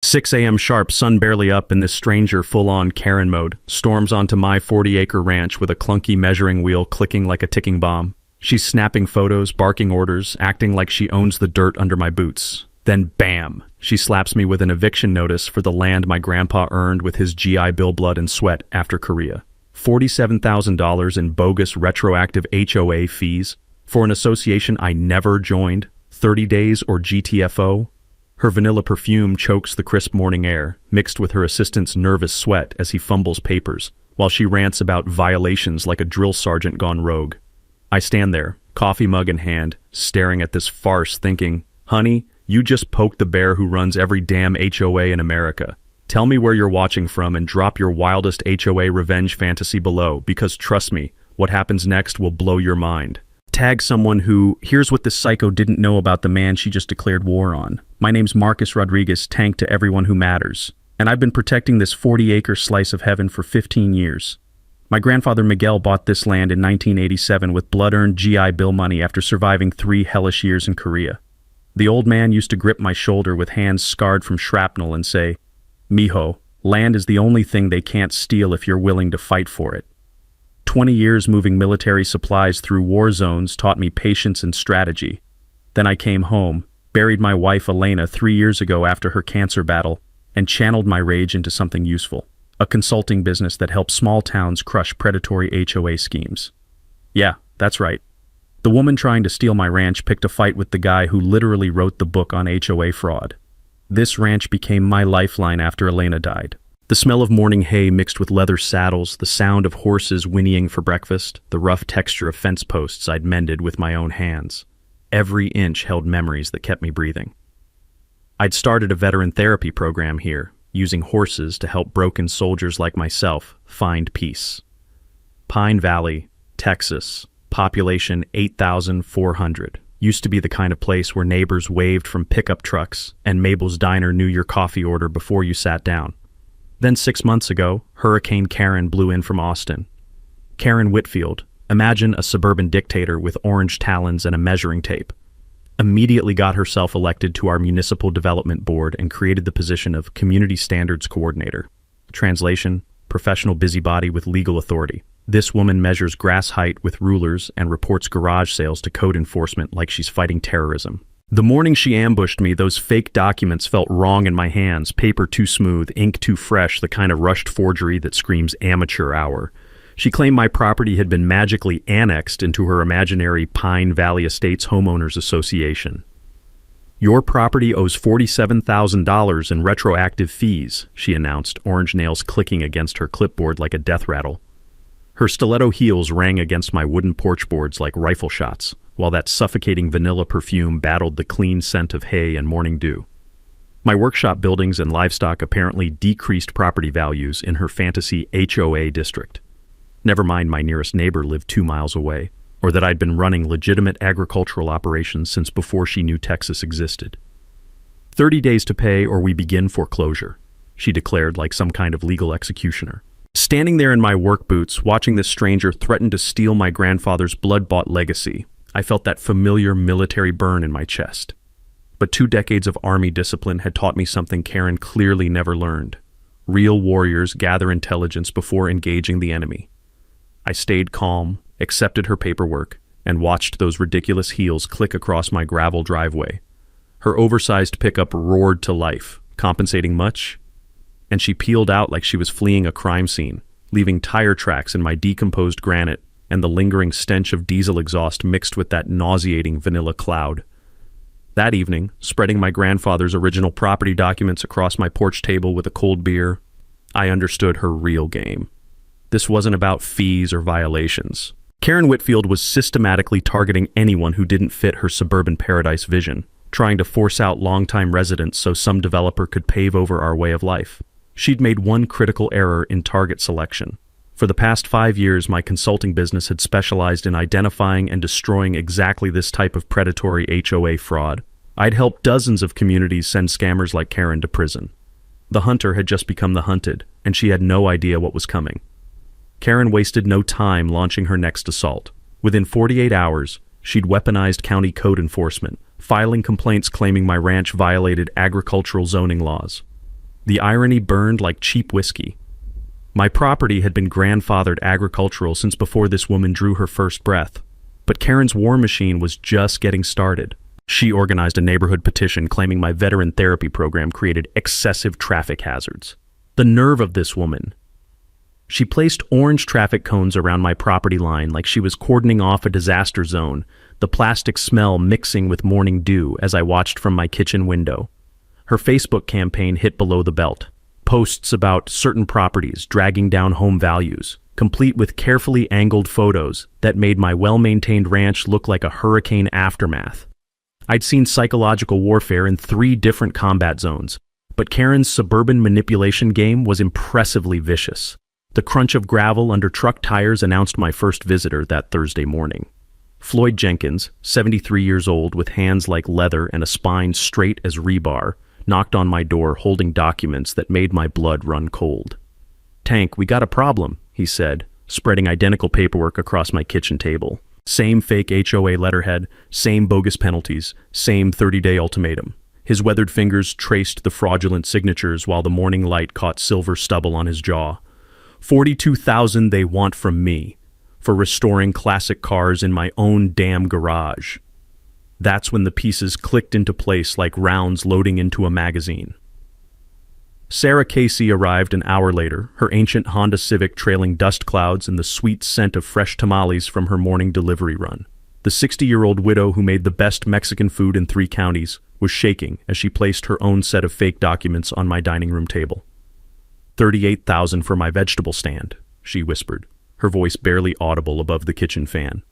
6 a.m. sharp, sun barely up, and this stranger, full-on Karen mode, storms onto my 40-acre ranch with a clunky measuring wheel clicking like a ticking bomb. She's snapping photos, barking orders, acting like she owns the dirt under my boots. Then bam! She slaps me with an eviction notice for the land my grandpa earned with his GI Bill blood and sweat after Korea. $47,000 in bogus retroactive HOA fees for an association I never joined, 30 days or GTFO. Her vanilla perfume chokes the crisp morning air, mixed with her assistant's nervous sweat as he fumbles papers, while she rants about violations like a drill sergeant gone rogue. I stand there, coffee mug in hand, staring at this farce thinking, honey, you just poked the bear who runs every damn HOA in America. Tell me where you're watching from and drop your wildest HOA revenge fantasy below, because trust me, what happens next will blow your mind. Tag someone who, here's what this psycho didn't know about the man she just declared war on. My name's Marcus Rodriguez, tank to everyone who matters. And I've been protecting this 40-acre slice of heaven for 15 years. My grandfather Miguel bought this land in 1987 with blood-earned GI Bill money after surviving 3 hellish years in Korea. The old man used to grip my shoulder with hands scarred from shrapnel and say, "Mijo, land is the only thing they can't steal if you're willing to fight for it." 20 years moving military supplies through war zones taught me patience and strategy. Then I came home, buried my wife Elena 3 years ago after her cancer battle, and channeled my rage into something useful. A consulting business that helps small towns crush predatory HOA schemes. Yeah, that's right. The woman trying to steal my ranch picked a fight with the guy who literally wrote the book on HOA fraud. This ranch became my lifeline after Elena died. The smell of morning hay mixed with leather saddles, the sound of horses whinnying for breakfast, the rough texture of fence posts I'd mended with my own hands. Every inch held memories that kept me breathing. I'd started a veteran therapy program here, using horses to help broken soldiers like myself find peace. Pine Valley, Texas, population 8,400. Used to be the kind of place where neighbors waved from pickup trucks and Mabel's Diner knew your coffee order before you sat down. Then 6 months ago, Hurricane Karen blew in from Austin. Karen Whitfield, imagine a suburban dictator with orange talons and a measuring tape, immediately got herself elected to our municipal development board and created the position of Community Standards Coordinator. Translation, professional busybody with legal authority. This woman measures grass height with rulers and reports garage sales to code enforcement like she's fighting terrorism. The morning she ambushed me, those fake documents felt wrong in my hands, paper too smooth, ink too fresh, the kind of rushed forgery that screams amateur hour. She claimed my property had been magically annexed into her imaginary Pine Valley Estates Homeowners Association. Your property owes $47,000 in retroactive fees, she announced, orange nails clicking against her clipboard like a death rattle. Her stiletto heels rang against my wooden porch boards like rifle shots, while that suffocating vanilla perfume battled the clean scent of hay and morning dew. My workshop buildings and livestock apparently decreased property values in her fantasy HOA district. Never mind my nearest neighbor lived 2 miles away, or that I'd been running legitimate agricultural operations since before she knew Texas existed. 30 days to pay or we begin foreclosure, she declared like some kind of legal executioner. Standing there in my work boots, watching this stranger threaten to steal my grandfather's blood-bought legacy, I felt that familiar military burn in my chest. But 2 decades of army discipline had taught me something Karen clearly never learned. Real warriors gather intelligence before engaging the enemy. I stayed calm, accepted her paperwork, and watched those ridiculous heels click across my gravel driveway. Her oversized pickup roared to life, compensating much, and she peeled out like she was fleeing a crime scene, leaving tire tracks in my decomposed granite and the lingering stench of diesel exhaust mixed with that nauseating vanilla cloud. That evening, spreading my grandfather's original property documents across my porch table with a cold beer, I understood her real game. This wasn't about fees or violations. Karen Whitfield was systematically targeting anyone who didn't fit her suburban paradise vision, trying to force out longtime residents so some developer could pave over our way of life. She'd made one critical error in target selection. For the past 5 years, my consulting business had specialized in identifying and destroying exactly this type of predatory HOA fraud. I'd helped dozens of communities send scammers like Karen to prison. The hunter had just become the hunted, and she had no idea what was coming. Karen wasted no time launching her next assault. Within 48 hours, she'd weaponized county code enforcement, filing complaints claiming my ranch violated agricultural zoning laws. The irony burned like cheap whiskey. My property had been grandfathered agricultural since before this woman drew her first breath. But Karen's war machine was just getting started. She organized a neighborhood petition claiming my veteran therapy program created excessive traffic hazards. The nerve of this woman. She placed orange traffic cones around my property line like she was cordoning off a disaster zone, the plastic smell mixing with morning dew as I watched from my kitchen window. Her Facebook campaign hit below the belt. Posts about certain properties dragging down home values, complete with carefully angled photos that made my well-maintained ranch look like a hurricane aftermath. I'd seen psychological warfare in 3 different combat zones, but Karen's suburban manipulation game was impressively vicious. The crunch of gravel under truck tires announced my first visitor that Thursday morning. Floyd Jenkins, 73 years old with hands like leather and a spine straight as rebar, knocked on my door holding documents that made my blood run cold. "Tank, we got a problem," he said, spreading identical paperwork across my kitchen table. Same fake HOA letterhead, same bogus penalties, same 30-day ultimatum. His weathered fingers traced the fraudulent signatures while the morning light caught silver stubble on his jaw. $42,000 they want from me for restoring classic cars in my own damn garage. That's when the pieces clicked into place like rounds loading into a magazine. Sarah Casey arrived an hour later, her ancient Honda Civic trailing dust clouds and the sweet scent of fresh tamales from her morning delivery run. The 60-year-old widow who made the best Mexican food in 3 counties was shaking as she placed her own set of fake documents on my dining room table. $38,000 for my vegetable stand, she whispered, her voice barely audible above the kitchen fan.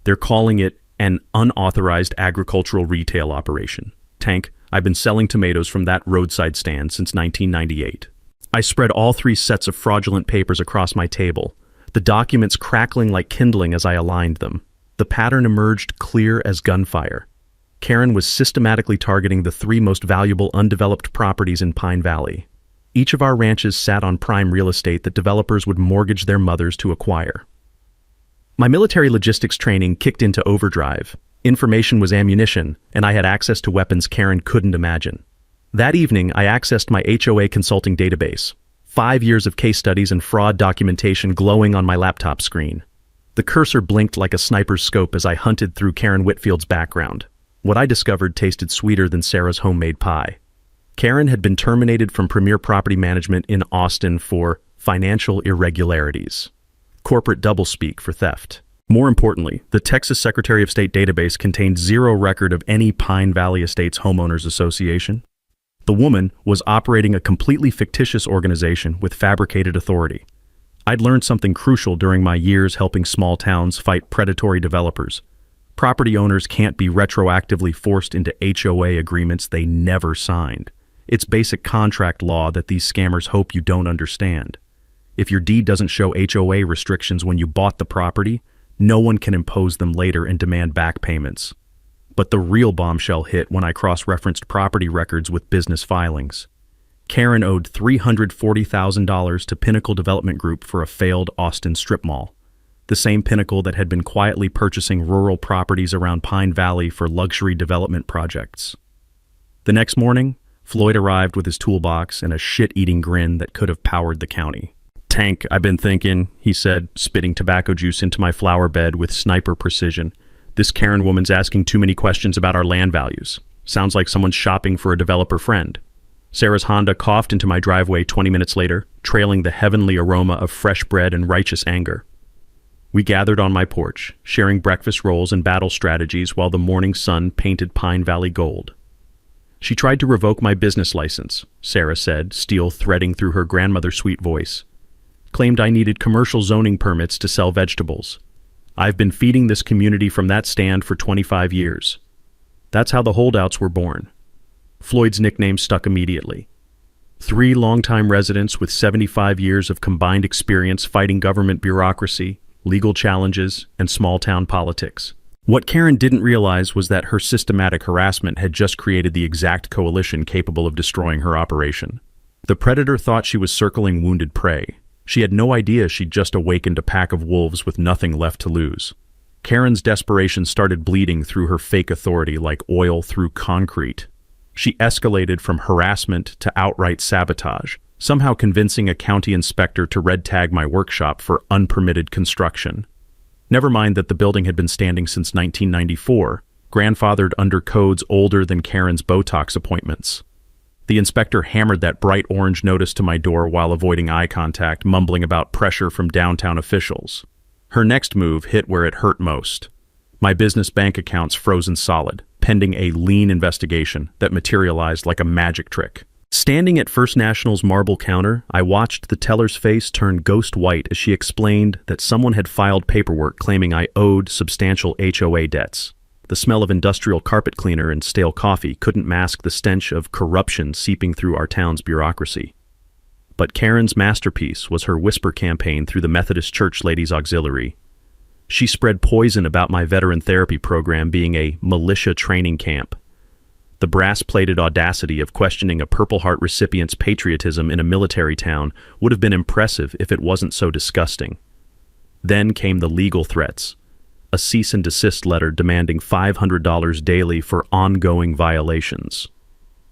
They're calling it an unauthorized agricultural retail operation. Tank, I've been selling tomatoes from that roadside stand since 1998. I spread all 3 sets of fraudulent papers across my table, the documents crackling like kindling as I aligned them. The pattern emerged clear as gunfire. Karen was systematically targeting the 3 most valuable undeveloped properties in Pine Valley. Each of our ranches sat on prime real estate that developers would mortgage their mothers to acquire. My military logistics training kicked into overdrive. Information was ammunition, and I had access to weapons Karen couldn't imagine. That evening, I accessed my HOA consulting database. 5 years of case studies and fraud documentation glowing on my laptop screen. The cursor blinked like a sniper's scope as I hunted through Karen Whitfield's background. What I discovered tasted sweeter than Sarah's homemade pie. Karen had been terminated from Premier Property Management in Austin for financial irregularities. Corporate doublespeak for theft. More importantly, the Texas Secretary of State database contained 0 record of any Pine Valley Estates Homeowners Association. The woman was operating a completely fictitious organization with fabricated authority. I'd learned something crucial during my years helping small towns fight predatory developers. Property owners can't be retroactively forced into HOA agreements they never signed. It's basic contract law that these scammers hope you don't understand. If your deed doesn't show HOA restrictions when you bought the property, no one can impose them later and demand back payments. But the real bombshell hit when I cross-referenced property records with business filings. Karen owed $340,000 to Pinnacle Development Group for a failed Austin strip mall, the same Pinnacle that had been quietly purchasing rural properties around Pine Valley for luxury development projects. The next morning, Floyd arrived with his toolbox and a shit-eating grin that could have powered the county. "Tank, I've been thinking," he said, spitting tobacco juice into my flower bed with sniper precision. "This Karen woman's asking too many questions about our land values. Sounds like someone's shopping for a developer friend." Sarah's Honda coughed into my driveway 20 minutes later, trailing the heavenly aroma of fresh bread and righteous anger. We gathered on my porch, sharing breakfast rolls and battle strategies while the morning sun painted Pine Valley gold. "She tried to revoke my business license," Sarah said, steel threading through her grandmother's sweet voice. "Claimed I needed commercial zoning permits to sell vegetables. I've been feeding this community from that stand for 25 years. That's how the holdouts were born." Floyd's nickname stuck immediately. 3 longtime residents with 75 years of combined experience fighting government bureaucracy, legal challenges, and small-town politics. What Karen didn't realize was that her systematic harassment had just created the exact coalition capable of destroying her operation. The predator thought she was circling wounded prey. She had no idea she'd just awakened a pack of wolves with nothing left to lose. Karen's desperation started bleeding through her fake authority like oil through concrete. She escalated from harassment to outright sabotage, somehow convincing a county inspector to red tag my workshop for unpermitted construction. Never mind that the building had been standing since 1994, grandfathered under codes older than Karen's Botox appointments. The inspector hammered that bright orange notice to my door while avoiding eye contact, mumbling about pressure from downtown officials. Her next move hit where it hurt most. My business bank accounts frozen solid, pending a lean investigation that materialized like a magic trick. Standing at First National's marble counter, I watched the teller's face turn ghost white as she explained that someone had filed paperwork claiming I owed substantial HOA debts. The smell of industrial carpet cleaner and stale coffee couldn't mask the stench of corruption seeping through our town's bureaucracy. But Karen's masterpiece was her whisper campaign through the Methodist Church Ladies Auxiliary. She spread poison about my veteran therapy program being a militia training camp. The brass-plated audacity of questioning a Purple Heart recipient's patriotism in a military town would have been impressive if it wasn't so disgusting. Then came the legal threats. A cease and desist letter demanding $500 daily for ongoing violations.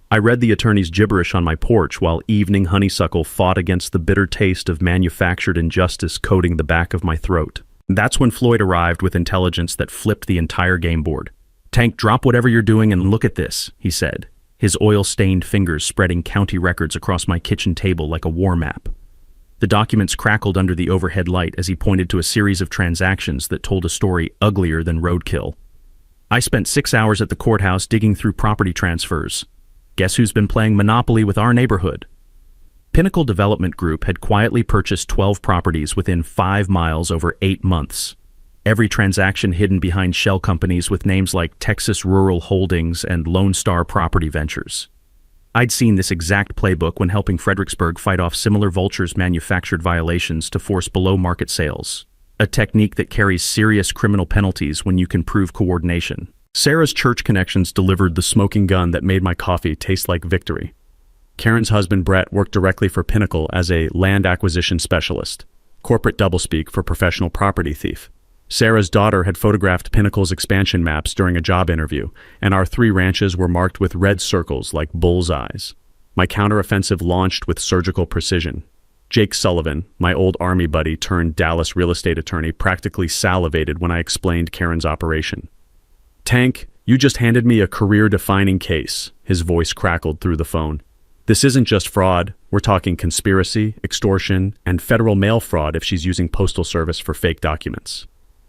I read the attorney's gibberish on my porch while evening honeysuckle fought against the bitter taste of manufactured injustice coating the back of my throat. That's when Floyd arrived with intelligence that flipped the entire game board. "Tank, drop whatever you're doing and look at this," he said, his oil-stained fingers spreading county records across my kitchen table like a war map. The documents crackled under the overhead light as he pointed to a series of transactions that told a story uglier than roadkill. I spent 6 hours at the courthouse digging through property transfers. Guess who's been playing Monopoly with our neighborhood? Pinnacle Development Group had quietly purchased 12 properties within 5 miles over 8 months. Every transaction hidden behind shell companies with names like Texas Rural Holdings and Lone Star Property Ventures. I'd seen this exact playbook when helping Fredericksburg fight off similar vultures' manufactured violations to force below-market sales, a technique that carries serious criminal penalties when you can prove coordination. Sarah's church connections delivered the smoking gun that made my coffee taste like victory. Karen's husband Brett worked directly for Pinnacle as a land acquisition specialist, corporate doublespeak for professional property thief. Sarah's daughter had photographed Pinnacle's expansion maps during a job interview, and our 3 ranches were marked with red circles like bullseyes. My counteroffensive launched with surgical precision. Jake Sullivan, my old Army buddy turned Dallas real estate attorney, practically salivated when I explained Karen's operation. "Tank, you just handed me a career-defining case," his voice crackled through the phone. "This isn't just fraud. We're talking conspiracy, extortion, and federal mail fraud if she's using Postal Service for fake documents."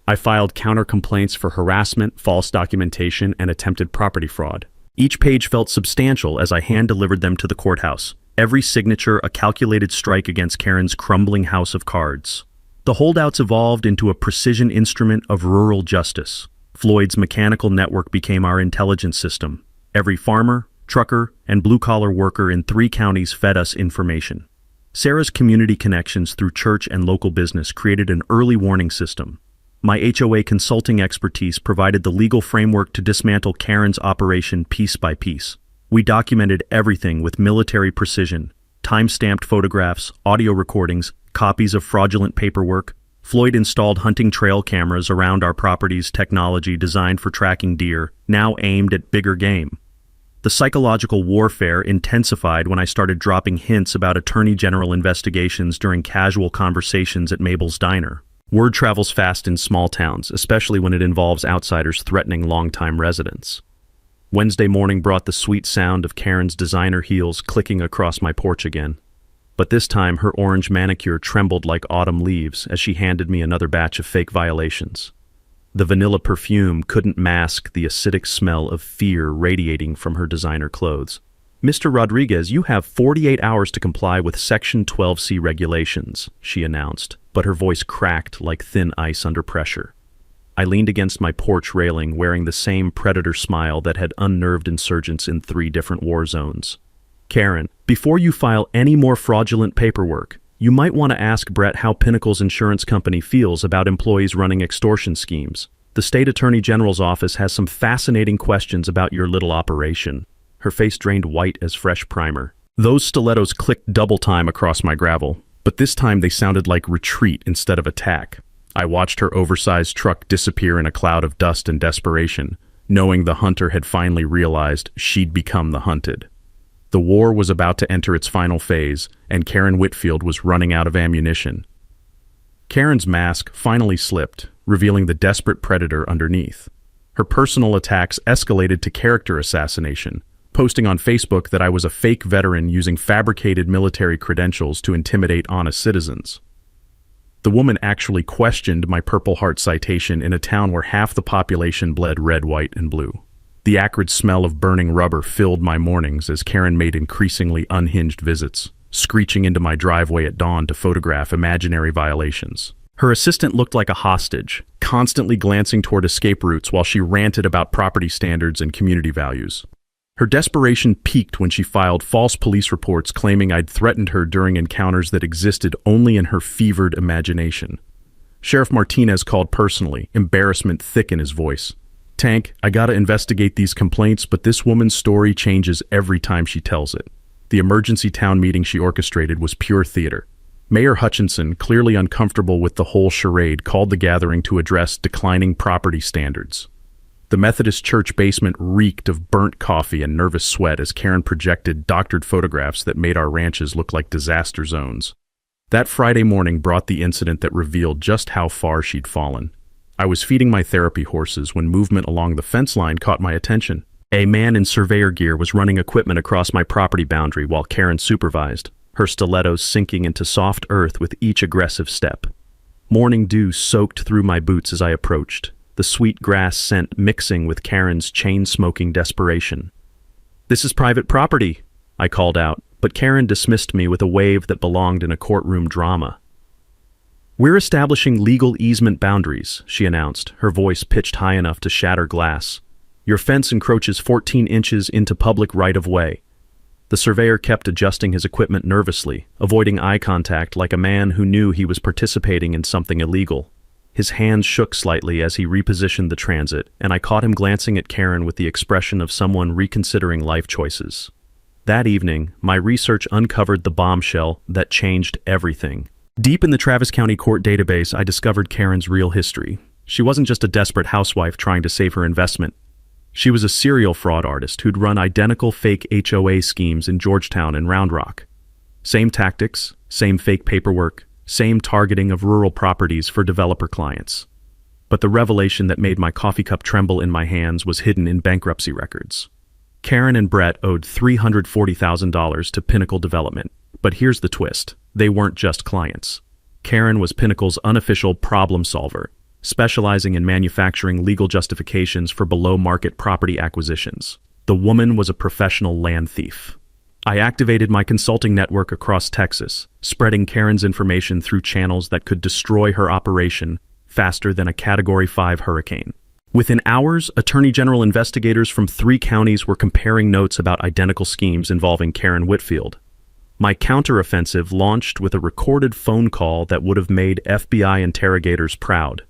I filed counter-complaints for harassment, false documentation, and attempted property fraud. Each page felt substantial as I hand-delivered them to the courthouse, every signature a calculated strike against Karen's crumbling house of cards. The holdouts evolved into a precision instrument of rural justice. Floyd's mechanical network became our intelligence system. Every farmer, trucker, and blue-collar worker in 3 counties fed us information. Sarah's community connections through church and local business created an early warning system. My HOA consulting expertise provided the legal framework to dismantle Karen's operation piece by piece. We documented everything with military precision: time-stamped photographs, audio recordings, copies of fraudulent paperwork. Floyd installed hunting trail cameras around our property's technology designed for tracking deer, now aimed at bigger game. The psychological warfare intensified when I started dropping hints about Attorney General investigations during casual conversations at Mabel's Diner. Word travels fast in small towns, especially when it involves outsiders threatening longtime residents. Wednesday morning brought the sweet sound of Karen's designer heels clicking across my porch again. But this time her orange manicure trembled like autumn leaves as she handed me another batch of fake violations. The vanilla perfume couldn't mask the acidic smell of fear radiating from her designer clothes. "Mr. Rodriguez, you have 48 hours to comply with Section 12C regulations," she announced, but her voice cracked like thin ice under pressure. I leaned against my porch railing wearing the same predator smile that had unnerved insurgents in 3 different war zones. "Karen, before you file any more fraudulent paperwork, you might want to ask Brett how Pinnacle's insurance company feels about employees running extortion schemes. The state attorney general's office has some fascinating questions about your little operation." Her face drained white as fresh primer. Those stilettos clicked double time across my gravel, but this time they sounded like retreat instead of attack. I watched her oversized truck disappear in a cloud of dust and desperation, knowing the hunter had finally realized she'd become the hunted. The war was about to enter its final phase, and Karen Whitfield was running out of ammunition. Karen's mask finally slipped, revealing the desperate predator underneath. Her personal attacks escalated to character assassination, posting on Facebook that I was a fake veteran using fabricated military credentials to intimidate honest citizens. The woman actually questioned my Purple Heart citation in a town where half the population bled red, white, and blue. The acrid smell of burning rubber filled my mornings as Karen made increasingly unhinged visits, screeching into my driveway at dawn to photograph imaginary violations. Her assistant looked like a hostage, constantly glancing toward escape routes while she ranted about property standards and community values. Her desperation peaked when she filed false police reports claiming I'd threatened her during encounters that existed only in her fevered imagination. Sheriff Martinez called personally, embarrassment thick in his voice. "Tank, I gotta investigate these complaints, but this woman's story changes every time she tells it." The emergency town meeting she orchestrated was pure theater. Mayor Hutchinson, clearly uncomfortable with the whole charade, called the gathering to address declining property standards. The Methodist church basement reeked of burnt coffee and nervous sweat as Karen projected doctored photographs that made our ranches look like disaster zones. That Friday morning brought the incident that revealed just how far she'd fallen. I was feeding my therapy horses when movement along the fence line caught my attention. A man in surveyor gear was running equipment across my property boundary while Karen supervised, her stilettos sinking into soft earth with each aggressive step. Morning dew soaked through my boots as I approached, the sweet grass scent mixing with Karen's chain-smoking desperation. "This is private property," I called out, but Karen dismissed me with a wave that belonged in a courtroom drama. "We're establishing legal easement boundaries," she announced, her voice pitched high enough to shatter glass. "Your fence encroaches 14 inches into public right-of-way." The surveyor kept adjusting his equipment nervously, avoiding eye contact like a man who knew he was participating in something illegal. His hands shook slightly as he repositioned the transit, and I caught him glancing at Karen with the expression of someone reconsidering life choices. That evening, my research uncovered the bombshell that changed everything. Deep in the Travis County Court database, I discovered Karen's real history. She wasn't just a desperate housewife trying to save her investment. She was a serial fraud artist who'd run identical fake HOA schemes in Georgetown and Round Rock. Same tactics, same fake paperwork, same targeting of rural properties for developer clients. But the revelation that made my coffee cup tremble in my hands was hidden in bankruptcy records. Karen and Brett owed $340,000 to Pinnacle Development. But here's the twist. They weren't just clients. Karen was Pinnacle's unofficial problem solver, specializing in manufacturing legal justifications for below-market property acquisitions. The woman was a professional land thief. I activated my consulting network across Texas, spreading Karen's information through channels that could destroy her operation faster than a Category 5 hurricane. Within hours, Attorney General investigators from 3 counties were comparing notes about identical schemes involving Karen Whitfield. My counteroffensive launched with a recorded phone call that would have made FBI interrogators proud.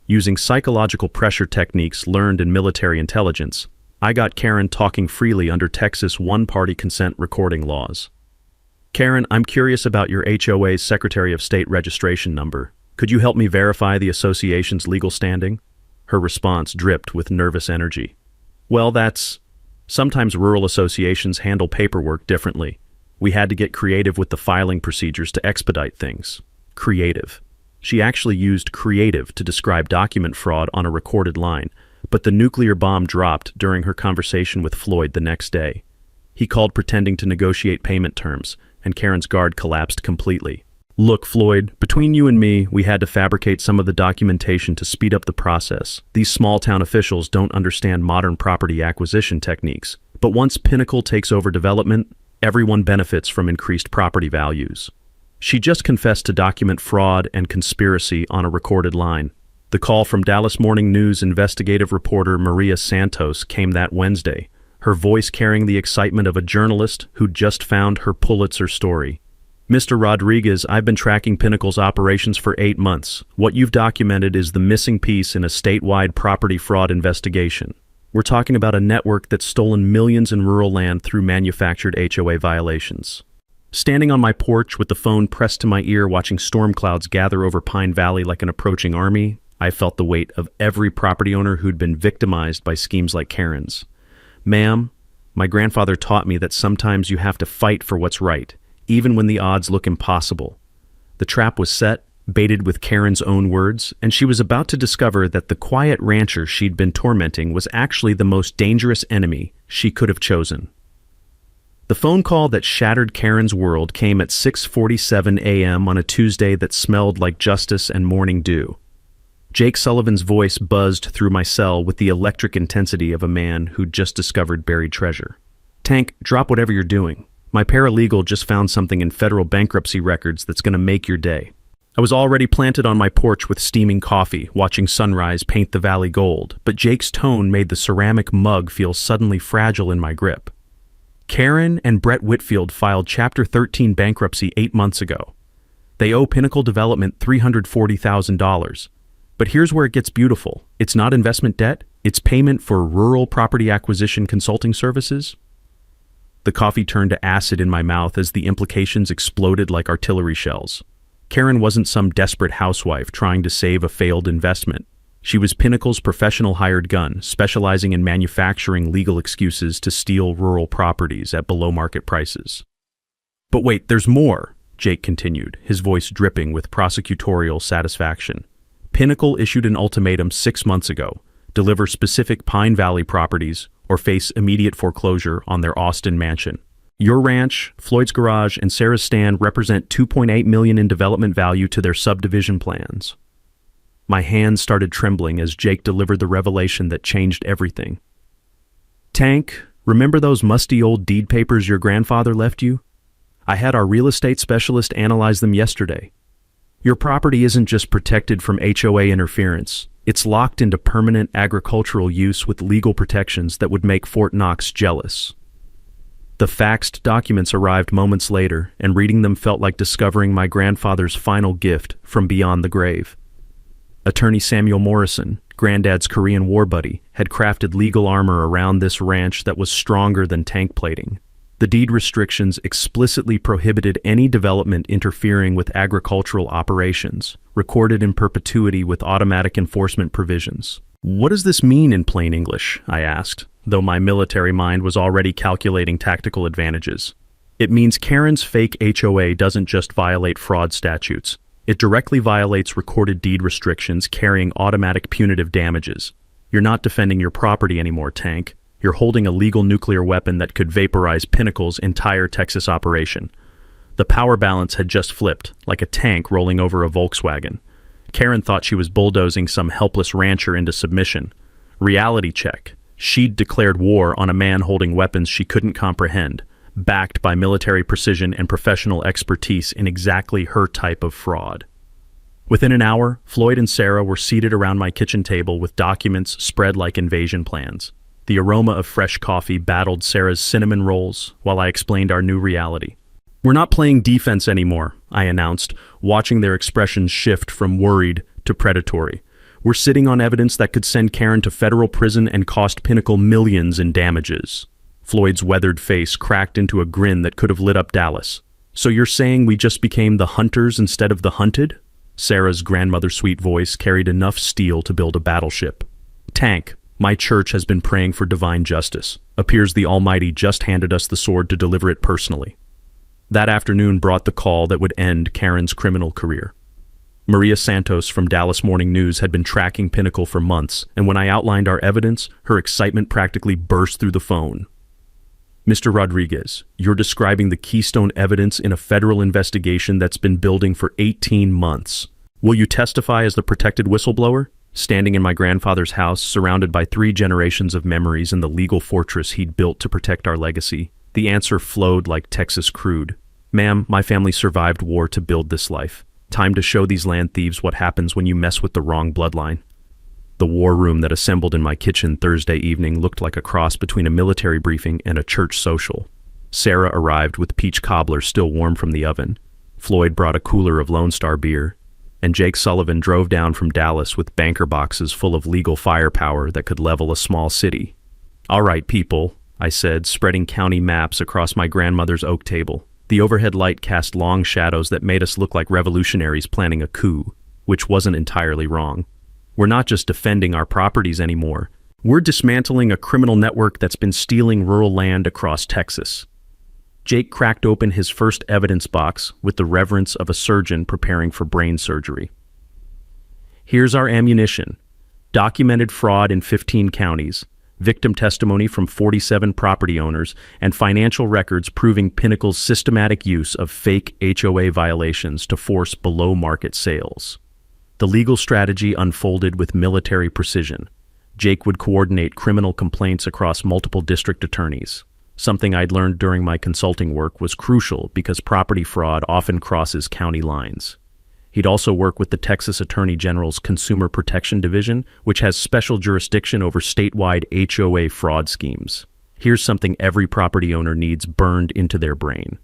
Using psychological pressure techniques learned in military intelligence, I got Karen talking freely under Texas one-party consent recording laws. "Karen, I'm curious about your HOA's Secretary of State registration number. Could you help me verify the association's legal standing?" Her response dripped with nervous energy. "Well, sometimes rural associations handle paperwork differently. We had to get creative with the filing procedures to expedite things." Creative. She actually used creative to describe document fraud on a recorded line, but the nuclear bomb dropped during her conversation with Floyd the next day. He called pretending to negotiate payment terms, and Karen's guard collapsed completely. "Look, Floyd, between you and me, we had to fabricate some of the documentation to speed up the process. These small-town officials don't understand modern property acquisition techniques, but once Pinnacle takes over development, everyone benefits from increased property values." She just confessed to document fraud and conspiracy on a recorded line. The call from Dallas Morning News investigative reporter Maria Santos came that Wednesday, her voice carrying the excitement of a journalist who'd just found her Pulitzer story. "Mr. Rodriguez, I've been tracking Pinnacle's operations for 8 months. What you've documented is the missing piece in a statewide property fraud investigation. We're talking about a network that's stolen millions in rural land through manufactured HOA violations." Standing on my porch with the phone pressed to my ear watching storm clouds gather over Pine Valley like an approaching army, I felt the weight of every property owner who'd been victimized by schemes like Karen's. Ma'am, my grandfather taught me that sometimes you have to fight for what's right, even when the odds look impossible. The trap was set, baited with Karen's own words, and she was about to discover that the quiet rancher she'd been tormenting was actually the most dangerous enemy she could have chosen. The phone call that shattered Karen's world came at 6:47 a.m. on a Tuesday that smelled like justice and morning dew. Jake Sullivan's voice buzzed through my cell with the electric intensity of a man who'd just discovered buried treasure. "Tank, drop whatever you're doing. My paralegal just found something in federal bankruptcy records that's going to make your day." I was already planted on my porch with steaming coffee, watching sunrise paint the valley gold, but Jake's tone made the ceramic mug feel suddenly fragile in my grip. Karen and Brett Whitfield filed Chapter 13 bankruptcy 8 months ago. They owe Pinnacle Development $340,000. But here's where it gets beautiful. It's not investment debt, it's payment for rural property acquisition consulting services. The coffee turned to acid in my mouth as the implications exploded like artillery shells. Karen wasn't some desperate housewife trying to save a failed investment. She was Pinnacle's professional hired gun, specializing in manufacturing legal excuses to steal rural properties at below-market prices. "But wait, there's more," Jake continued, his voice dripping with prosecutorial satisfaction. "Pinnacle issued an ultimatum 6 months ago: deliver specific Pine Valley properties or face immediate foreclosure on their Austin mansion. Your ranch, Floyd's garage, and Sarah's stand represent $2.8 million in development value to their subdivision plans." My hands started trembling as Jake delivered the revelation that changed everything. "Tank, remember those musty old deed papers your grandfather left you? I had our real estate specialist analyze them yesterday. Your property isn't just protected from HOA interference, it's locked into permanent agricultural use with legal protections that would make Fort Knox jealous." The faxed documents arrived moments later, and reading them felt like discovering my grandfather's final gift from beyond the grave. Attorney Samuel Morrison, Granddad's Korean War buddy, had crafted legal armor around this ranch that was stronger than tank plating. The deed restrictions explicitly prohibited any development interfering with agricultural operations, recorded in perpetuity with automatic enforcement provisions. "What does this mean in plain English?" I asked, though my military mind was already calculating tactical advantages. "It means Karen's fake HOA doesn't just violate fraud statutes. It directly violates recorded deed restrictions carrying automatic punitive damages. You're not defending your property anymore, Tank. You're holding a legal nuclear weapon that could vaporize Pinnacle's entire Texas operation." The power balance had just flipped, like a tank rolling over a Volkswagen. Karen thought she was bulldozing some helpless rancher into submission. Reality check. She'd declared war on a man holding weapons she couldn't comprehend, backed by military precision and professional expertise in exactly her type of fraud. Within an hour, Floyd and Sarah were seated around my kitchen table with documents spread like invasion plans. The aroma of fresh coffee battled Sarah's cinnamon rolls while I explained our new reality. "We're not playing defense anymore," I announced, watching their expressions shift from worried to predatory. "We're sitting on evidence that could send Karen to federal prison and cost Pinnacle millions in damages." Floyd's weathered face cracked into a grin that could have lit up Dallas. "So you're saying we just became the hunters instead of the hunted?" Sarah's grandmother-sweet voice carried enough steel to build a battleship. "Tank, my church has been praying for divine justice. Appears the Almighty just handed us the sword to deliver it personally." That afternoon brought the call that would end Karen's criminal career. Maria Santos from Dallas Morning News had been tracking Pinnacle for months, and when I outlined our evidence, her excitement practically burst through the phone. "Mr. Rodriguez, you're describing the keystone evidence in a federal investigation that's been building for 18 months. Will you testify as the protected whistleblower?" Standing in my grandfather's house, surrounded by 3 generations of memories and the legal fortress he'd built to protect our legacy, the answer flowed like Texas crude. "Ma'am, my family survived war to build this life. Time to show these land thieves what happens when you mess with the wrong bloodline." The war room that assembled in my kitchen Thursday evening looked like a cross between a military briefing and a church social. Sarah arrived with peach cobbler still warm from the oven. Floyd brought a cooler of Lone Star beer, and Jake Sullivan drove down from Dallas with banker boxes full of legal firepower that could level a small city. "All right, people," I said, spreading county maps across my grandmother's oak table. The overhead light cast long shadows that made us look like revolutionaries planning a coup, which wasn't entirely wrong. We're not just defending our properties anymore. We're dismantling a criminal network that's been stealing rural land across Texas. Jake cracked open his first evidence box with the reverence of a surgeon preparing for brain surgery. Here's our ammunition. Documented fraud in 15 counties, victim testimony from 47 property owners, and financial records proving Pinnacle's systematic use of fake HOA violations to force below-market sales. The legal strategy unfolded with military precision. Jake would coordinate criminal complaints across multiple district attorneys. Something I'd learned during my consulting work was crucial because property fraud often crosses county lines. He'd also work with the Texas Attorney General's Consumer Protection Division, which has special jurisdiction over statewide HOA fraud schemes. Here's something every property owner needs burned into their brain.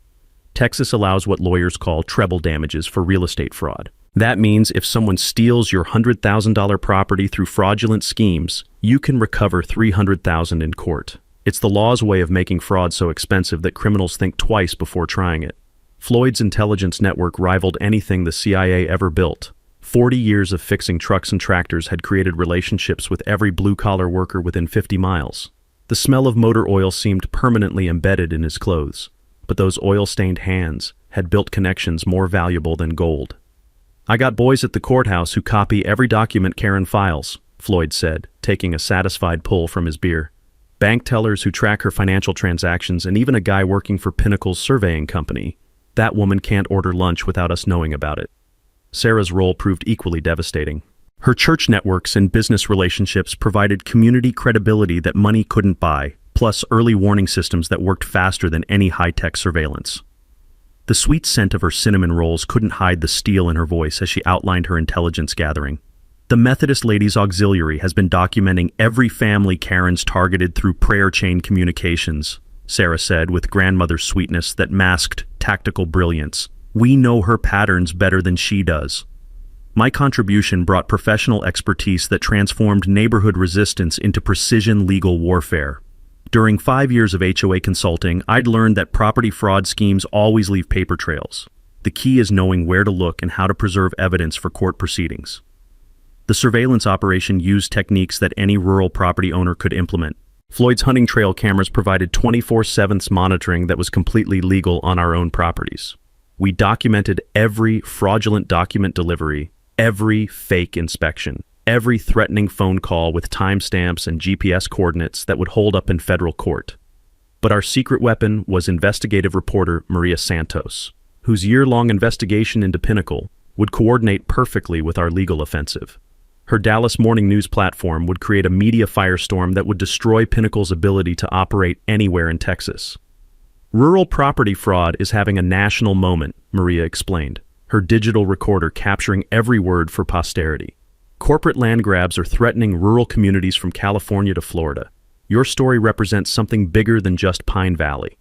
Texas allows what lawyers call treble damages for real estate fraud. That means if someone steals your $100,000 property through fraudulent schemes, you can recover $300,000 in court. It's the law's way of making fraud so expensive that criminals think twice before trying it. Floyd's intelligence network rivaled anything the CIA ever built. 40 years of fixing trucks and tractors had created relationships with every blue-collar worker within 50 miles. The smell of motor oil seemed permanently embedded in his clothes, but those oil-stained hands had built connections more valuable than gold. "I got boys at the courthouse who copy every document Karen files," Floyd said, taking a satisfied pull from his beer. "Bank tellers who track her financial transactions, and even a guy working for Pinnacle's surveying company. That woman can't order lunch without us knowing about it." Sarah's role proved equally devastating. Her church networks and business relationships provided community credibility that money couldn't buy, plus early warning systems that worked faster than any high-tech surveillance. The sweet scent of her cinnamon rolls couldn't hide the steel in her voice as she outlined her intelligence gathering. "The Methodist Ladies Auxiliary has been documenting every family Karen's targeted through prayer chain communications," Sarah said with grandmother sweetness that masked tactical brilliance. "We know her patterns better than she does." My contribution brought professional expertise that transformed neighborhood resistance into precision legal warfare. During 5 years of HOA consulting, I'd learned that property fraud schemes always leave paper trails. The key is knowing where to look and how to preserve evidence for court proceedings. The surveillance operation used techniques that any rural property owner could implement. Floyd's hunting trail cameras provided 24/7 monitoring that was completely legal on our own properties. We documented every fraudulent document delivery, every fake inspection, every threatening phone call with timestamps and GPS coordinates that would hold up in federal court. But our secret weapon was investigative reporter Maria Santos, whose year-long investigation into Pinnacle would coordinate perfectly with our legal offensive. Her Dallas Morning News platform would create a media firestorm that would destroy Pinnacle's ability to operate anywhere in Texas. "Rural property fraud is having a national moment," Maria explained, her digital recorder capturing every word for posterity. "Corporate land grabs are threatening rural communities from California to Florida. Your story represents something bigger than just Pine Valley."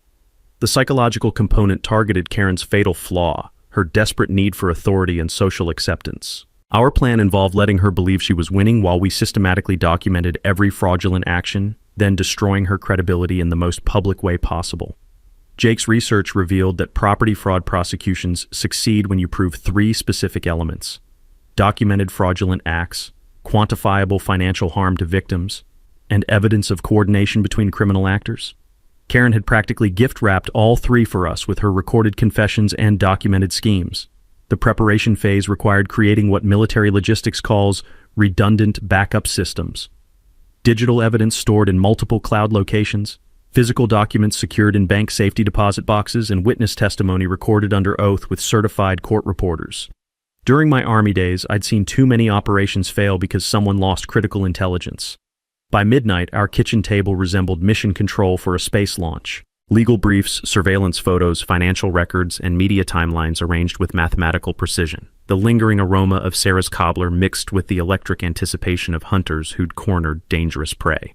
The psychological component targeted Karen's fatal flaw, her desperate need for authority and social acceptance. Our plan involved letting her believe she was winning while we systematically documented every fraudulent action, then destroying her credibility in the most public way possible. Jake's research revealed that property fraud prosecutions succeed when you prove 3 specific elements: documented fraudulent acts, quantifiable financial harm to victims, and evidence of coordination between criminal actors. Karen had practically gift-wrapped all 3 for us with her recorded confessions and documented schemes. The preparation phase required creating what military logistics calls redundant backup systems. Digital evidence stored in multiple cloud locations, physical documents secured in bank safety deposit boxes, and witness testimony recorded under oath with certified court reporters. During my Army days, I'd seen too many operations fail because someone lost critical intelligence. By midnight, our kitchen table resembled mission control for a space launch. Legal briefs, surveillance photos, financial records, and media timelines arranged with mathematical precision. The lingering aroma of Sarah's cobbler mixed with the electric anticipation of hunters who'd cornered dangerous prey.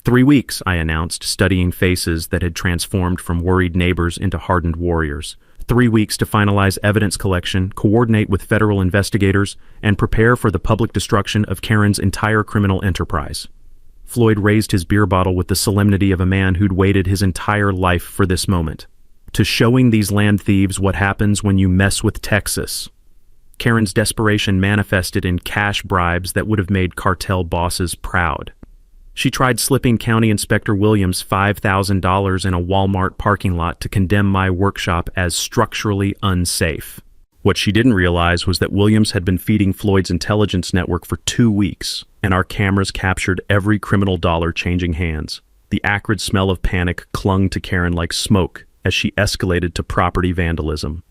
3 weeks, I announced, studying faces that had transformed from worried neighbors into hardened warriors. 3 weeks to finalize evidence collection, coordinate with federal investigators, and prepare for the public destruction of Karen's entire criminal enterprise. Floyd raised his beer bottle with the solemnity of a man who'd waited his entire life for this moment. "To showing these land thieves what happens when you mess with Texas." Karen's desperation manifested in cash bribes that would have made cartel bosses proud. She tried slipping County Inspector Williams $5,000 in a Walmart parking lot to condemn my workshop as structurally unsafe. What she didn't realize was that Williams had been feeding Floyd's intelligence network for 2 weeks, and our cameras captured every criminal dollar changing hands. The acrid smell of panic clung to Karen like smoke as she escalated to property vandalism.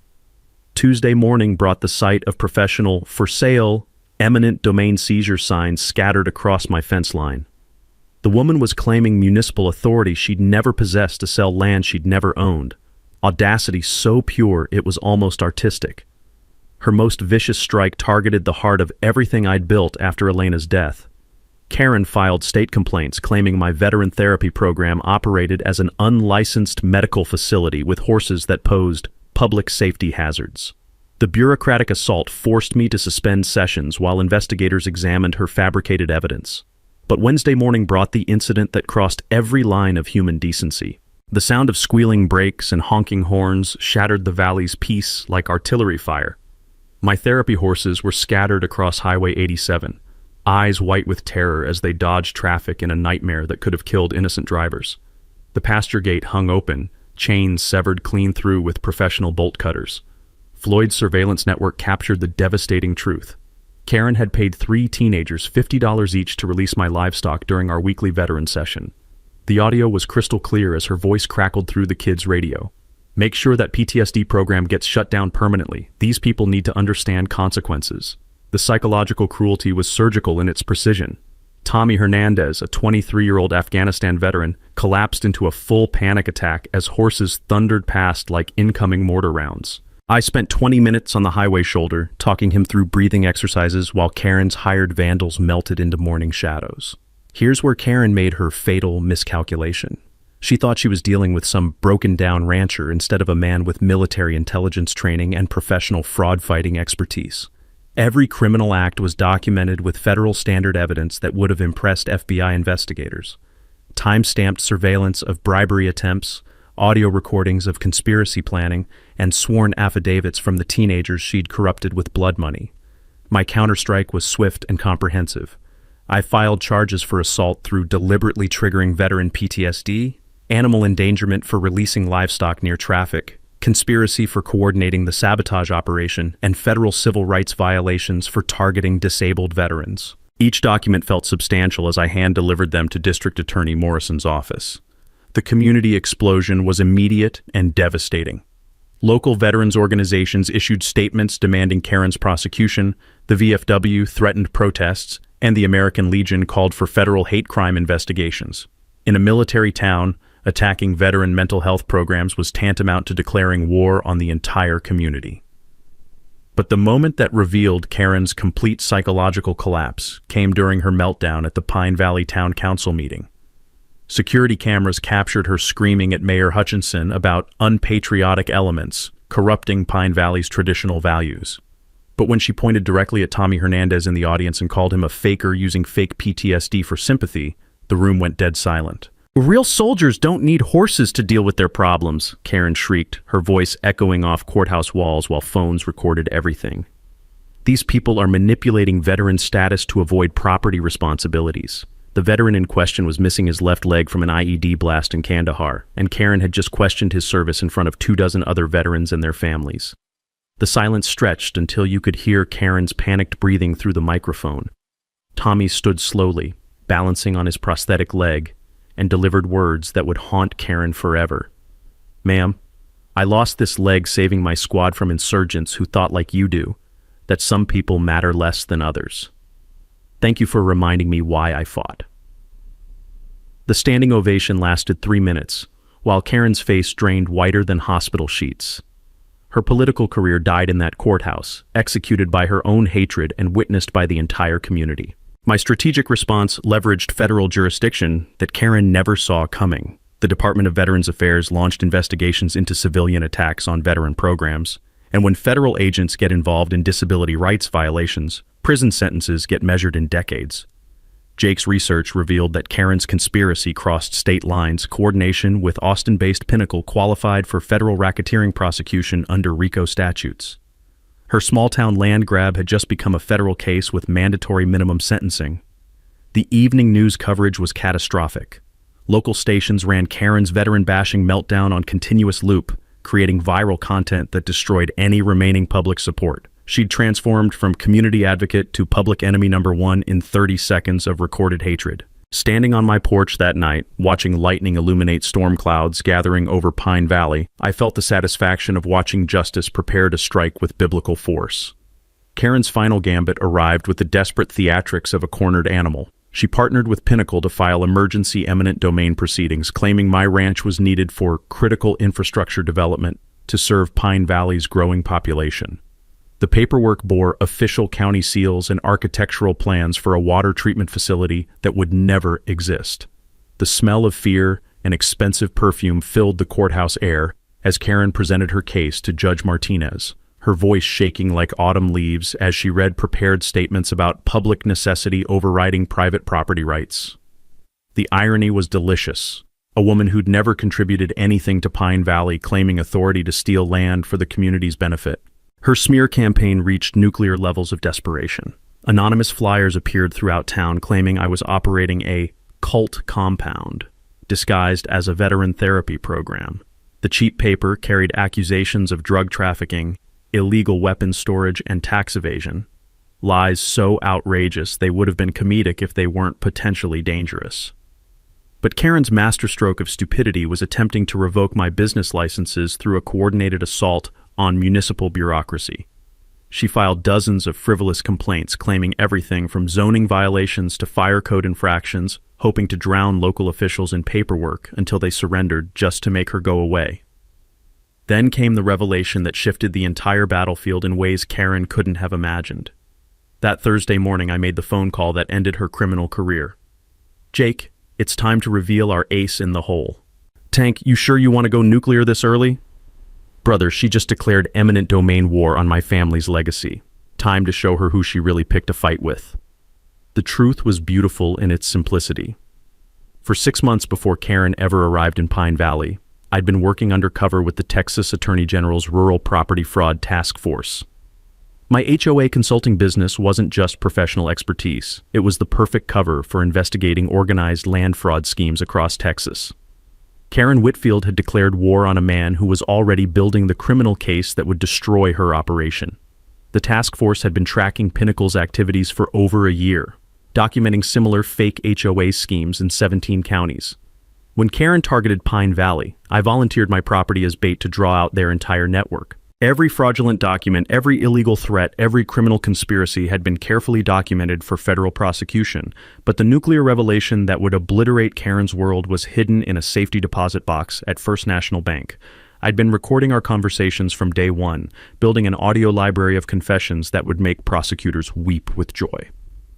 Tuesday morning brought the sight of professional "for sale," eminent domain seizure signs scattered across my fence line. The woman was claiming municipal authority she'd never possessed to sell land she'd never owned. Audacity so pure it was almost artistic. Her most vicious strike targeted the heart of everything I'd built after Elena's death. Karen filed state complaints claiming my veteran therapy program operated as an unlicensed medical facility with horses that posed public safety hazards. The bureaucratic assault forced me to suspend sessions while investigators examined her fabricated evidence. But Wednesday morning brought the incident that crossed every line of human decency. The sound of squealing brakes and honking horns shattered the valley's peace like artillery fire. My therapy horses were scattered across Highway 87, eyes white with terror as they dodged traffic in a nightmare that could have killed innocent drivers. The pasture gate hung open, chains severed clean through with professional bolt cutters. Floyd's surveillance network captured the devastating truth. Karen had paid 3 teenagers $50 each to release my livestock during our weekly veteran session. The audio was crystal clear as her voice crackled through the kids' radio. "Make sure that PTSD program gets shut down permanently. These people need to understand consequences." The psychological cruelty was surgical in its precision. Tommy Hernandez, a 23-year-old Afghanistan veteran, collapsed into a full panic attack as horses thundered past like incoming mortar rounds. I spent 20 minutes on the highway shoulder, talking him through breathing exercises while Karen's hired vandals melted into morning shadows. Here's where Karen made her fatal miscalculation. She thought she was dealing with some broken-down rancher instead of a man with military intelligence training and professional fraud-fighting expertise. Every criminal act was documented with federal standard evidence that would have impressed FBI investigators. Time-stamped surveillance of bribery attempts, audio recordings of conspiracy planning, and sworn affidavits from the teenagers she'd corrupted with blood money. My counterstrike was swift and comprehensive. I filed charges for assault through deliberately triggering veteran PTSD, animal endangerment for releasing livestock near traffic, conspiracy for coordinating the sabotage operation, and federal civil rights violations for targeting disabled veterans. Each document felt substantial as I hand-delivered them to District Attorney Morrison's office. The community explosion was immediate and devastating. Local veterans organizations issued statements demanding Karen's prosecution, the VFW threatened protests, and the American Legion called for federal hate crime investigations. In a military town, attacking veteran mental health programs was tantamount to declaring war on the entire community. But the moment that revealed Karen's complete psychological collapse came during her meltdown at the Pine Valley Town Council meeting. Security cameras captured her screaming at Mayor Hutchinson about unpatriotic elements corrupting Pine Valley's traditional values. But when she pointed directly at Tommy Hernandez in the audience and called him a faker using fake PTSD for sympathy, the room went dead silent. "Real soldiers don't need horses to deal with their problems," Karen shrieked, her voice echoing off courthouse walls while phones recorded everything. "These people are manipulating veteran status to avoid property responsibilities." The veteran in question was missing his left leg from an IED blast in Kandahar, and Karen had just questioned his service in front of 24 other veterans and their families. The silence stretched until you could hear Karen's panicked breathing through the microphone. Tommy stood slowly, balancing on his prosthetic leg, and delivered words that would haunt Karen forever. "Ma'am, I lost this leg saving my squad from insurgents who thought like you do, that some people matter less than others. Thank you for reminding me why I fought." The standing ovation lasted 3 minutes, while Karen's face drained whiter than hospital sheets. Her political career died in that courthouse, executed by her own hatred and witnessed by the entire community. My strategic response leveraged federal jurisdiction that Karen never saw coming. The Department of Veterans Affairs launched investigations into civilian attacks on veteran programs, and when federal agents get involved in disability rights violations, prison sentences get measured in decades. Jake's research revealed that Karen's conspiracy crossed state lines. Coordination with Austin-based Pinnacle qualified for federal racketeering prosecution under RICO statutes. Her small-town land grab had just become a federal case with mandatory minimum sentencing. The evening news coverage was catastrophic. Local stations ran Karen's veteran-bashing meltdown on continuous loop, creating viral content that destroyed any remaining public support. She'd transformed from community advocate to public enemy number one in 30 seconds of recorded hatred. Standing on my porch that night, watching lightning illuminate storm clouds gathering over Pine Valley, I felt the satisfaction of watching justice prepare to strike with biblical force. Karen's final gambit arrived with the desperate theatrics of a cornered animal. She partnered with Pinnacle to file emergency eminent domain proceedings, claiming my ranch was needed for critical infrastructure development to serve Pine Valley's growing population. The paperwork bore official county seals and architectural plans for a water treatment facility that would never exist. The smell of fear and expensive perfume filled the courthouse air as Karen presented her case to Judge Martinez, her voice shaking like autumn leaves as she read prepared statements about public necessity overriding private property rights. The irony was delicious. A woman who'd never contributed anything to Pine Valley claiming authority to steal land for the community's benefit. Her smear campaign reached nuclear levels of desperation. Anonymous flyers appeared throughout town claiming I was operating a cult compound, disguised as a veteran therapy program. The cheap paper carried accusations of drug trafficking, illegal weapons storage, and tax evasion. Lies so outrageous they would have been comedic if they weren't potentially dangerous. But Karen's masterstroke of stupidity was attempting to revoke my business licenses through a coordinated assault on municipal bureaucracy. She filed dozens of frivolous complaints claiming everything from zoning violations to fire code infractions, hoping to drown local officials in paperwork until they surrendered just to make her go away. Then came the revelation that shifted the entire battlefield in ways Karen couldn't have imagined. That Thursday morning, I made the phone call that ended her criminal career. "Jake, it's time to reveal our ace in the hole." "Tank, you sure you want to go nuclear this early?" "Brother, she just declared eminent domain war on my family's legacy. Time to show her who she really picked a fight with." The truth was beautiful in its simplicity. For 6 months before Karen ever arrived in Pine Valley, I'd been working undercover with the Texas Attorney General's Rural Property Fraud Task Force. My HOA consulting business wasn't just professional expertise. It was the perfect cover for investigating organized land fraud schemes across Texas. Karen Whitfield had declared war on a man who was already building the criminal case that would destroy her operation. The task force had been tracking Pinnacle's activities for over a year, documenting similar fake HOA schemes in 17 counties. When Karen targeted Pine Valley, I volunteered my property as bait to draw out their entire network. Every fraudulent document, every illegal threat, every criminal conspiracy had been carefully documented for federal prosecution, but the nuclear revelation that would obliterate Karen's world was hidden in a safety deposit box at First National Bank. I'd been recording our conversations from day one, building an audio library of confessions that would make prosecutors weep with joy.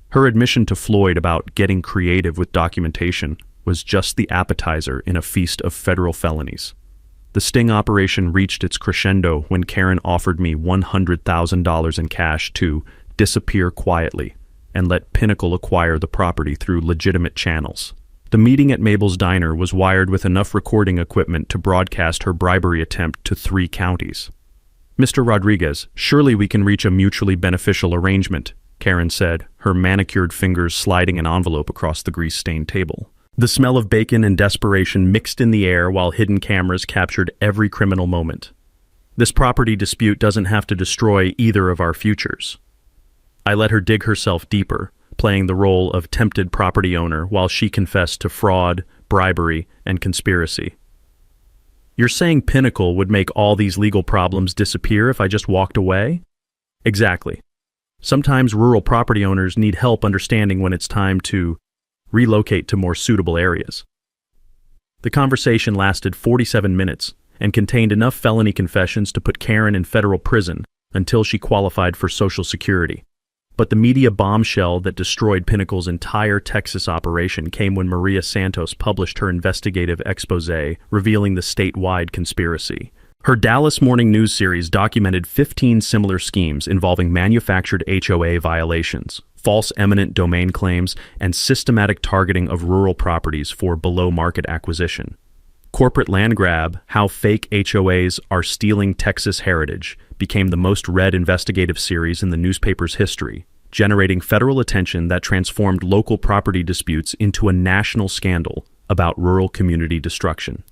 Her admission to Floyd about getting creative with documentation was just the appetizer in a feast of federal felonies. The sting operation reached its crescendo when Karen offered me $100,000 in cash to disappear quietly and let Pinnacle acquire the property through legitimate channels. The meeting at Mabel's Diner was wired with enough recording equipment to broadcast her bribery attempt to 3 counties. "Mr. Rodriguez, surely we can reach a mutually beneficial arrangement," Karen said, her manicured fingers sliding an envelope across the grease-stained table. The smell of bacon and desperation mixed in the air while hidden cameras captured every criminal moment. "This property dispute doesn't have to destroy either of our futures." I let her dig herself deeper, playing the role of tempted property owner while she confessed to fraud, bribery, and conspiracy. "You're saying Pinnacle would make all these legal problems disappear if I just walked away?" "Exactly. Sometimes rural property owners need help understanding when it's time to relocate to more suitable areas." The conversation lasted 47 minutes and contained enough felony confessions to put Karen in federal prison until she qualified for Social Security. But the media bombshell that destroyed Pinnacle's entire Texas operation came when Maria Santos published her investigative exposé revealing the statewide conspiracy. Her Dallas Morning News series documented 15 similar schemes involving manufactured HOA violations, false eminent domain claims, and systematic targeting of rural properties for below-market acquisition. Corporate land grab, how fake HOAs are stealing Texas heritage, became the most read investigative series in the newspaper's history, generating federal attention that transformed local property disputes into a national scandal about rural community destruction.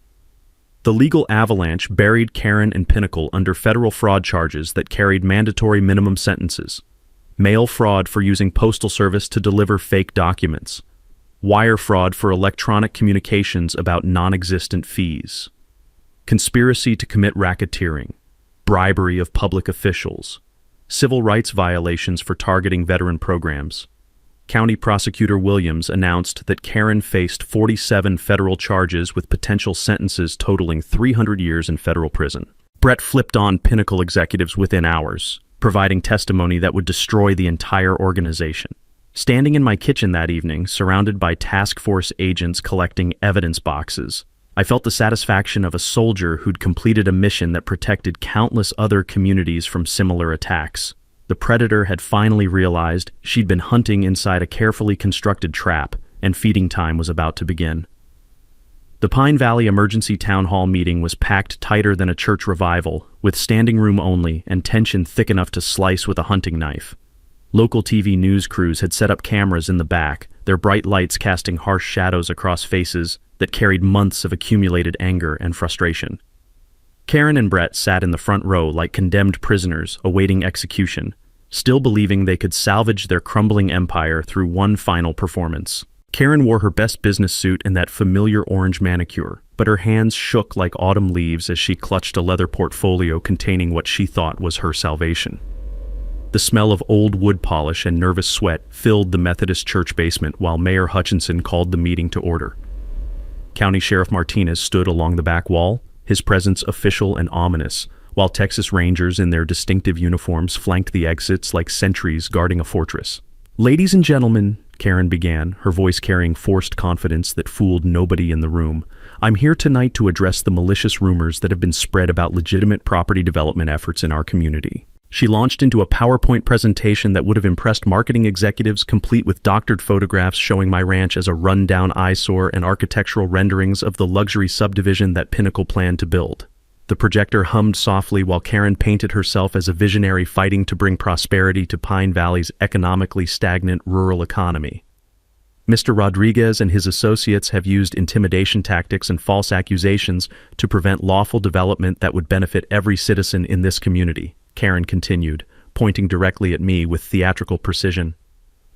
The legal avalanche buried Karen and Pinnacle under federal fraud charges that carried mandatory minimum sentences: mail fraud for using postal service to deliver fake documents, wire fraud for electronic communications about non-existent fees, conspiracy to commit racketeering, bribery of public officials, civil rights violations for targeting veteran programs. County Prosecutor Williams announced that Karen faced 47 federal charges with potential sentences totaling 300 years in federal prison. Brett flipped on Pinnacle executives within hours, providing testimony that would destroy the entire organization. Standing in my kitchen that evening, surrounded by task force agents collecting evidence boxes, I felt the satisfaction of a soldier who'd completed a mission that protected countless other communities from similar attacks. The predator had finally realized she'd been hunting inside a carefully constructed trap, and feeding time was about to begin. The Pine Valley Emergency Town Hall meeting was packed tighter than a church revival, with standing room only and tension thick enough to slice with a hunting knife. Local TV news crews had set up cameras in the back, their bright lights casting harsh shadows across faces that carried months of accumulated anger and frustration. Karen and Brett sat in the front row like condemned prisoners awaiting execution, still believing they could salvage their crumbling empire through one final performance. Karen wore her best business suit and that familiar orange manicure, but her hands shook like autumn leaves as she clutched a leather portfolio containing what she thought was her salvation. The smell of old wood polish and nervous sweat filled the Methodist church basement while Mayor Hutchinson called the meeting to order. County Sheriff Martinez stood along the back wall, his presence official and ominous, while Texas Rangers in their distinctive uniforms flanked the exits like sentries guarding a fortress. "Ladies and gentlemen," Karen began, her voice carrying forced confidence that fooled nobody in the room, "I'm here tonight to address the malicious rumors that have been spread about legitimate property development efforts in our community." She launched into a PowerPoint presentation that would have impressed marketing executives, complete with doctored photographs showing my ranch as a run-down eyesore and architectural renderings of the luxury subdivision that Pinnacle planned to build. The projector hummed softly while Karen painted herself as a visionary fighting to bring prosperity to Pine Valley's economically stagnant rural economy. Mr. Rodriguez and his associates have used intimidation tactics and false accusations to prevent lawful development that would benefit every citizen in this community, Karen continued, pointing directly at me with theatrical precision.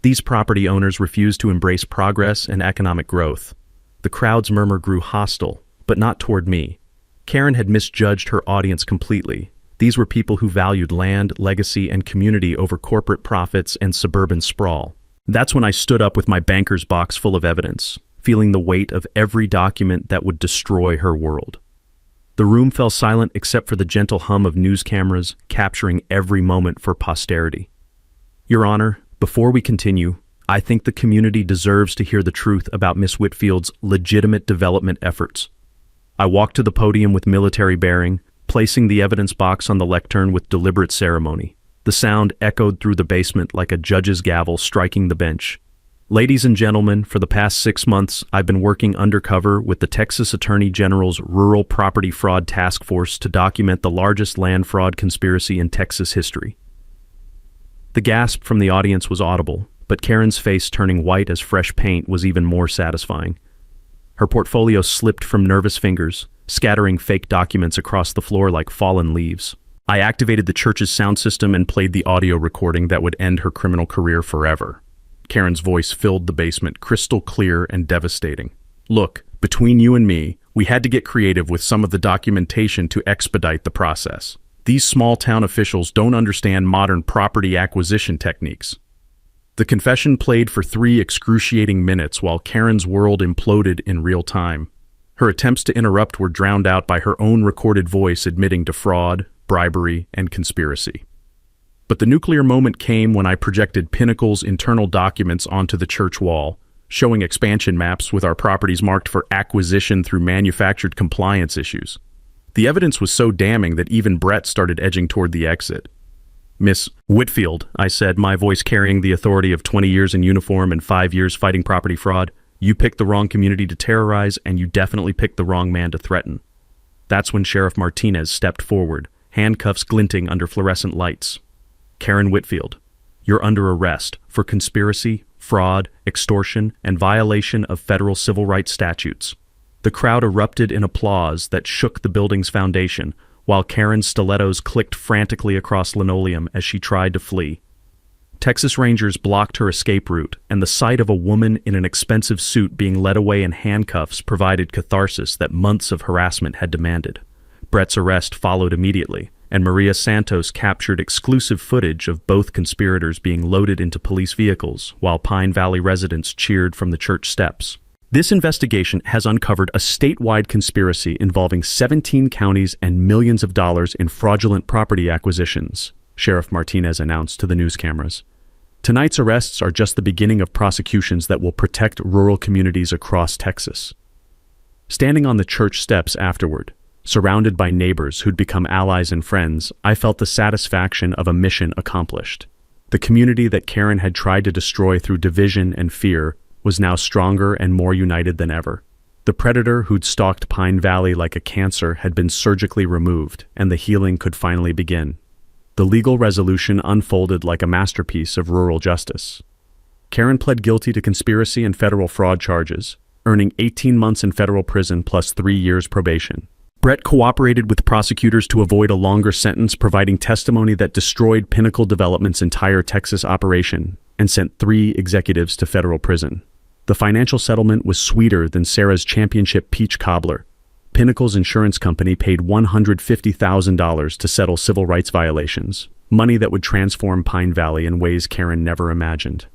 These property owners refuse to embrace progress and economic growth. The crowd's murmur grew hostile, but not toward me. Karen had misjudged her audience completely. These were people who valued land, legacy, and community over corporate profits and suburban sprawl. That's when I stood up with my banker's box full of evidence, feeling the weight of every document that would destroy her world. The room fell silent except for the gentle hum of news cameras capturing every moment for posterity. Your Honor, before we continue, I think the community deserves to hear the truth about Miss Whitfield's legitimate development efforts. I walked to the podium with military bearing, placing the evidence box on the lectern with deliberate ceremony. The sound echoed through the basement like a judge's gavel striking the bench. Ladies and gentlemen, for the past 6 months, I've been working undercover with the Texas Attorney General's Rural Property Fraud Task Force to document the largest land fraud conspiracy in Texas history. The gasp from the audience was audible, but Karen's face turning white as fresh paint was even more satisfying. Her portfolio slipped from nervous fingers, scattering fake documents across the floor like fallen leaves. I activated the church's sound system and played the audio recording that would end her criminal career forever. Karen's voice filled the basement, crystal clear and devastating. Look, between you and me, we had to get creative with some of the documentation to expedite the process. These small-town officials don't understand modern property acquisition techniques. The confession played for 3 excruciating minutes while Karen's world imploded in real time. Her attempts to interrupt were drowned out by her own recorded voice admitting to fraud, bribery, and conspiracy. But the nuclear moment came when I projected Pinnacle's internal documents onto the church wall, showing expansion maps with our properties marked for acquisition through manufactured compliance issues. The evidence was so damning that even Brett started edging toward the exit. "Miss Whitfield," I said, my voice carrying the authority of 20 years in uniform and 5 years fighting property fraud, "you picked the wrong community to terrorize, and you definitely picked the wrong man to threaten." That's when Sheriff Martinez stepped forward, handcuffs glinting under fluorescent lights. Karen Whitfield, you're under arrest for conspiracy, fraud, extortion, and violation of federal civil rights statutes. The crowd erupted in applause that shook the building's foundation, while Karen's stilettos clicked frantically across linoleum as she tried to flee. Texas Rangers blocked her escape route, and the sight of a woman in an expensive suit being led away in handcuffs provided catharsis that months of harassment had demanded. Brett's arrest followed immediately, and Maria Santos captured exclusive footage of both conspirators being loaded into police vehicles, while Pine Valley residents cheered from the church steps. This investigation has uncovered a statewide conspiracy involving 17 counties and millions of dollars in fraudulent property acquisitions, Sheriff Martinez announced to the news cameras. Tonight's arrests are just the beginning of prosecutions that will protect rural communities across Texas. Standing on the church steps afterward, surrounded by neighbors who'd become allies and friends, I felt the satisfaction of a mission accomplished. The community that Karen had tried to destroy through division and fear was now stronger and more united than ever. The predator who'd stalked Pine Valley like a cancer had been surgically removed, and the healing could finally begin. The legal resolution unfolded like a masterpiece of rural justice. Karen pled guilty to conspiracy and federal fraud charges, earning 18 months in federal prison plus 3 years probation. Brett cooperated with prosecutors to avoid a longer sentence, providing testimony that destroyed Pinnacle Development's entire Texas operation and sent 3 executives to federal prison. The financial settlement was sweeter than Sarah's championship peach cobbler. Pinnacle's insurance company paid $150,000 to settle civil rights violations, money that would transform Pine Valley in ways Karen never imagined.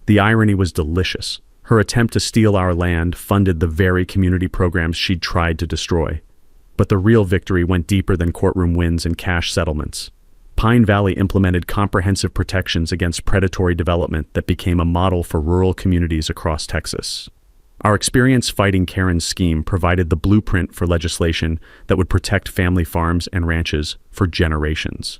The irony was delicious. Her attempt to steal our land funded the very community programs she'd tried to destroy. But the real victory went deeper than courtroom wins and cash settlements. Pine Valley implemented comprehensive protections against predatory development that became a model for rural communities across Texas. Our experience fighting Karen's scheme provided the blueprint for legislation that would protect family farms and ranches for generations.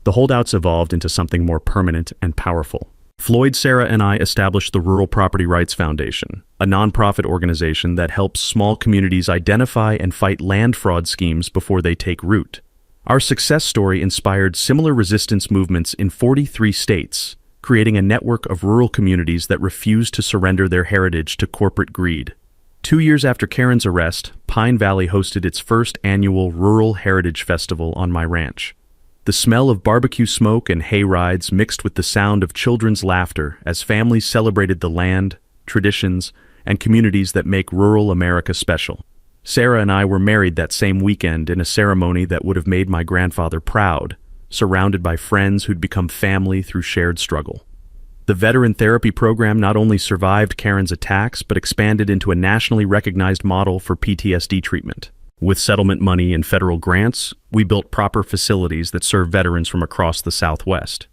The holdouts evolved into something more permanent and powerful. Floyd, Sarah, and I established the Rural Property Rights Foundation, a nonprofit organization that helps small communities identify and fight land fraud schemes before they take root. Our success story inspired similar resistance movements in 43 states, creating a network of rural communities that refused to surrender their heritage to corporate greed. 2 years after Karen's arrest, Pine Valley hosted its first annual Rural Heritage Festival on my ranch. The smell of barbecue smoke and hay rides mixed with the sound of children's laughter as families celebrated the land, traditions, and communities that make rural America special. Sarah and I were married that same weekend in a ceremony that would have made my grandfather proud, surrounded by friends who'd become family through shared struggle. The veteran therapy program not only survived Karen's attacks, but expanded into a nationally recognized model for PTSD treatment. With settlement money and federal grants, we built proper facilities that serve veterans from across the Southwest.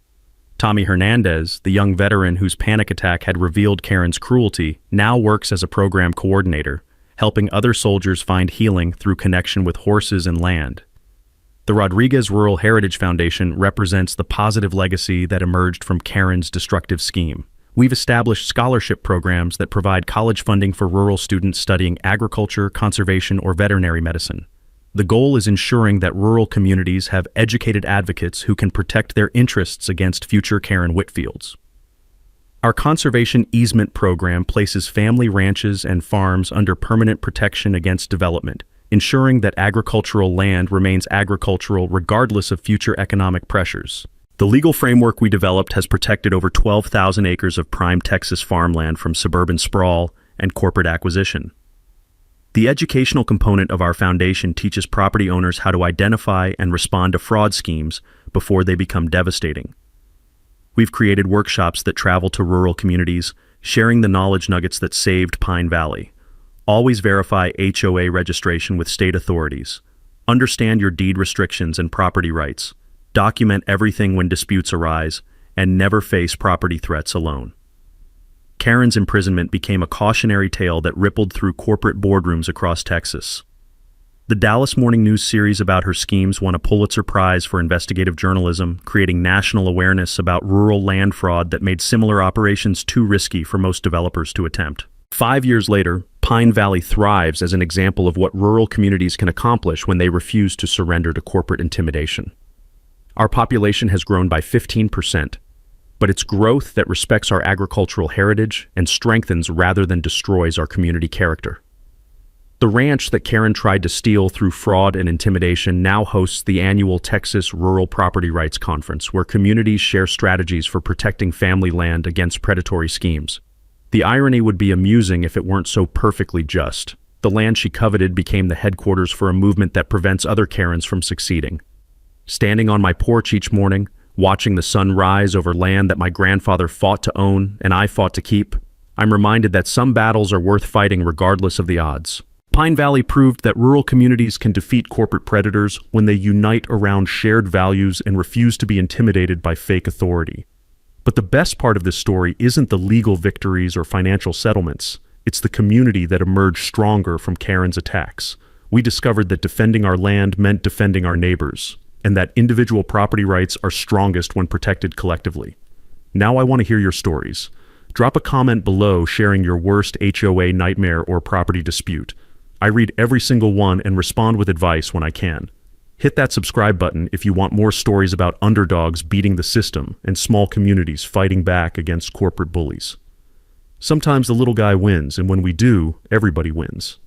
Tommy Hernandez, the young veteran whose panic attack had revealed Karen's cruelty, now works as a program coordinator, helping other soldiers find healing through connection with horses and land. The Rodriguez Rural Heritage Foundation represents the positive legacy that emerged from Karen's destructive scheme. We've established scholarship programs that provide college funding for rural students studying agriculture, conservation, or veterinary medicine. The goal is ensuring that rural communities have educated advocates who can protect their interests against future Karen Whitfields. Our conservation easement program places family ranches and farms under permanent protection against development, ensuring that agricultural land remains agricultural regardless of future economic pressures. The legal framework we developed has protected over 12,000 acres of prime Texas farmland from suburban sprawl and corporate acquisition. The educational component of our foundation teaches property owners how to identify and respond to fraud schemes before they become devastating. We've created workshops that travel to rural communities, sharing the knowledge nuggets that saved Pine Valley. Always verify HOA registration with state authorities. Understand your deed restrictions and property rights. Document everything when disputes arise, and never face property threats alone. Karen's imprisonment became a cautionary tale that rippled through corporate boardrooms across Texas. The Dallas Morning News series about her schemes won a Pulitzer Prize for investigative journalism, creating national awareness about rural land fraud that made similar operations too risky for most developers to attempt. 5 years later, Pine Valley thrives as an example of what rural communities can accomplish when they refuse to surrender to corporate intimidation. Our population has grown by 15%, but it's growth that respects our agricultural heritage and strengthens rather than destroys our community character. The ranch that Karen tried to steal through fraud and intimidation now hosts the annual Texas Rural Property Rights Conference, where communities share strategies for protecting family land against predatory schemes. The irony would be amusing if it weren't so perfectly just. The land she coveted became the headquarters for a movement that prevents other Karens from succeeding. Standing on my porch each morning, watching the sun rise over land that my grandfather fought to own and I fought to keep, I'm reminded that some battles are worth fighting regardless of the odds. Pine Valley proved that rural communities can defeat corporate predators when they unite around shared values and refuse to be intimidated by fake authority. But the best part of this story isn't the legal victories or financial settlements. It's the community that emerged stronger from Karen's attacks. We discovered that defending our land meant defending our neighbors, and that individual property rights are strongest when protected collectively. Now I want to hear your stories. Drop a comment below sharing your worst HOA nightmare or property dispute. I read every single one and respond with advice when I can. Hit that subscribe button if you want more stories about underdogs beating the system and small communities fighting back against corporate bullies. Sometimes the little guy wins, and when we do, everybody wins.